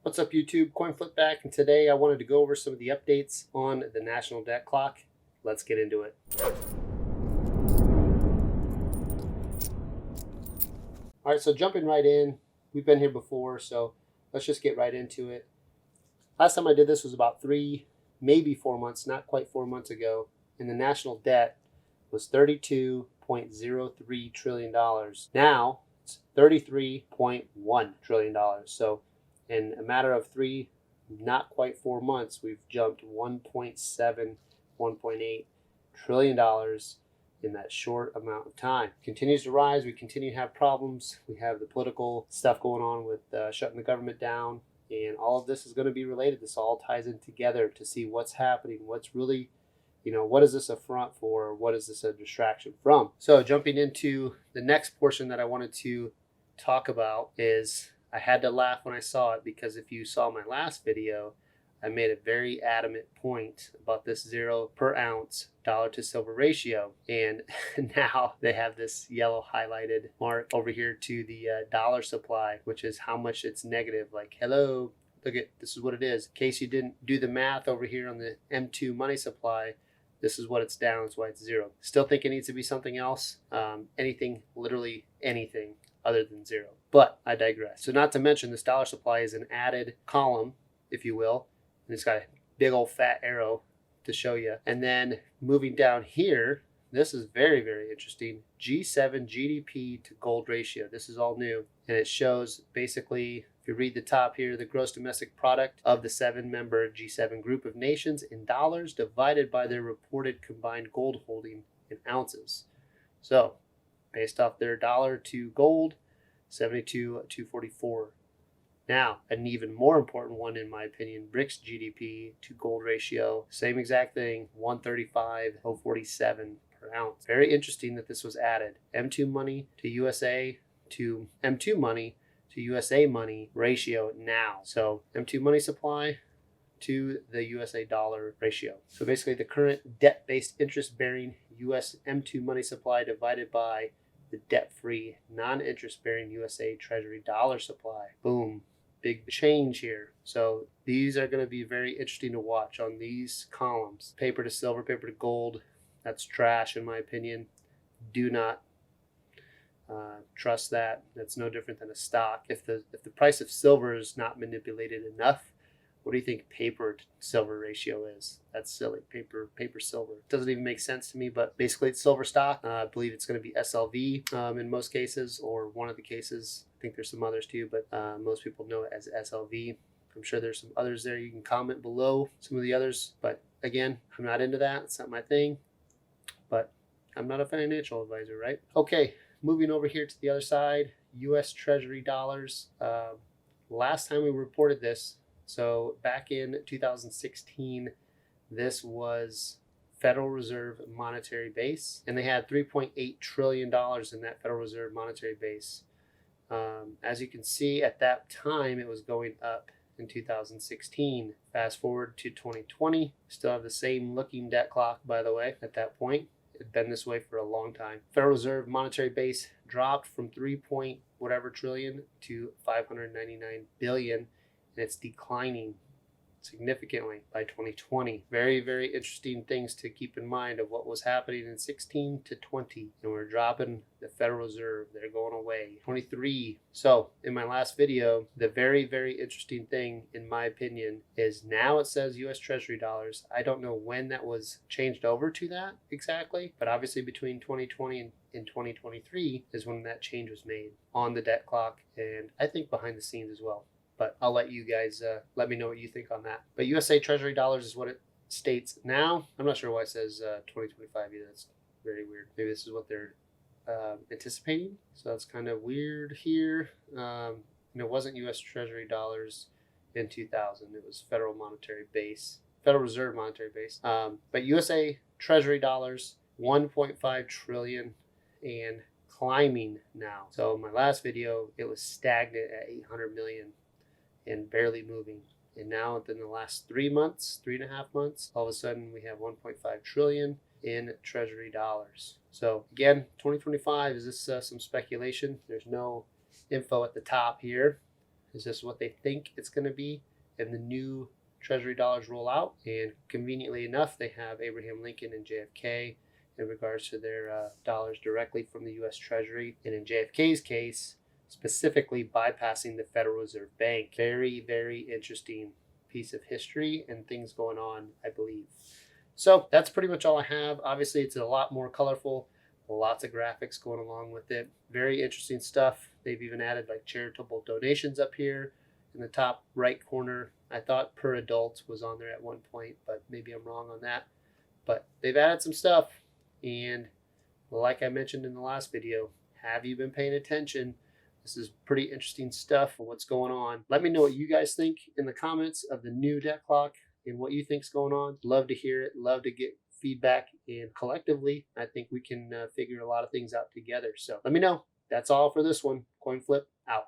What's up YouTube, CoinFlip back, and today I wanted to go over some of the updates on the national debt clock. Let's get into it. Alright, so jumping right in, we've been here before, so let's just get right into it. Last time I did this was about 3, maybe 4 months, not quite 4 months ago, and the national debt was $32.03 trillion. Now it's $33.1 trillion. So in a matter of 3, not quite 4 months, we've jumped 1.7, 1.8 trillion dollars in that short amount of time. Continues to rise. We continue to have problems. We have the political stuff going on with shutting the government down, and all of this is going to be related. This all ties in together to see what's happening, what's really, what is this a front for? What is this a distraction from? So jumping into the next portion that I wanted to talk about is, I had to laugh when I saw it, because if you saw my last video, I made a very adamant point about this 0 per ounce dollar to silver ratio. And now they have this yellow highlighted mark over here to the dollar supply, which is how much it's negative. Like, hello, look at, this is what it is. In case you didn't do the math over here on the M2 money supply, this is what it's down. That's why it's 0. Still think it needs to be something else. Anything, literally anything other than 0. But I digress. So not to mention, this dollar supply is an added column, if you will. And it's got a big old fat arrow to show you. And then moving down here, this is very, very interesting. G7 GDP to gold ratio. This is all new. And it shows basically, if you read the top here, the gross domestic product of the 7-member G7 group of nations in dollars divided by their reported combined gold holding in ounces. So based off their dollar to gold, 72-244. Now, an even more important one, in my opinion, BRICS GDP to gold ratio, same exact thing, 135.047 per ounce. Very interesting that this was added. M2 money to USA to M2 money to USA money ratio now. So M2 money supply to the USA dollar ratio. So basically the current debt-based interest-bearing US M2 money supply divided by the debt-free non-interest-bearing USA Treasury dollar supply. Boom. Big change here. So these are going to be very interesting to watch on these columns. Paper to silver, paper to gold. That's trash in my opinion. Do not trust that. That's no different than a stock. If the price of silver is not manipulated enough, what do you think paper to silver ratio is? That's silly. Paper silver. It doesn't even make sense to me, but basically it's silver stock. I believe it's going to be SLV in most cases, or one of the cases. I think there's some others too, but most people know it as SLV. I'm sure there's some others there. You can comment below some of the others, but again, I'm not into that. It's not my thing, but I'm not a financial advisor, right? Okay, moving over here to the other side, US Treasury dollars. Last time we reported this, so back in 2016, this was Federal Reserve monetary base, and they had $3.8 trillion in that Federal Reserve monetary base. As you can see, at that time, it was going up in 2016. Fast forward to 2020, still have the same looking debt clock, by the way, at that point. It's been this way for a long time. Federal Reserve monetary base dropped from 3 point whatever trillion to 599 billion, and it's declining significantly by 2020. Very, very interesting things to keep in mind of what was happening in 16 to 20. And we're dropping the Federal Reserve. They're going away. 23. So in my last video, the very, very interesting thing, in my opinion, is now it says US Treasury dollars. I don't know when that was changed over to that exactly, but obviously between 2020 and 2023 is when that change was made on the debt clock, and I think behind the scenes as well. But I'll let you guys let me know what you think on that. But USA Treasury dollars is what it states now. I'm not sure why it says 2025 either. That's very weird. Maybe this is what they're anticipating. So that's kind of weird here. And it wasn't US Treasury dollars in 2000. It was Federal Monetary Base, Federal Reserve Monetary Base. But USA Treasury dollars, 1.5 trillion and climbing now. So in my last video, it was stagnant at 800 million. And barely moving. And now within the last 3 months, 3.5 months, all of a sudden we have 1.5 trillion in Treasury dollars. So again, 2025, is this some speculation? There's no info at the top here. Is this what they think it's going to be? And the new Treasury dollars roll out, and conveniently enough, they have Abraham Lincoln and JFK in regards to their dollars directly from the U.S. Treasury. And in JFK's case, specifically bypassing the Federal Reserve Bank. Very, very interesting piece of history and things going on, I believe. So that's pretty much all I have. Obviously, it's a lot more colorful, lots of graphics going along with it. Very interesting stuff. They've even added like charitable donations up here in the top right corner. I thought per adult was on there at one point, but maybe I'm wrong on that. But they've added some stuff, and like I mentioned in the last video, have you been paying attention? This is pretty interesting stuff. What's going on? Let me know what you guys think in the comments of the new debt clock and what you think's going on. Love to hear it. Love to get feedback, and collectively, I think we can figure a lot of things out together. So let me know. That's all for this one. Coin Flip out.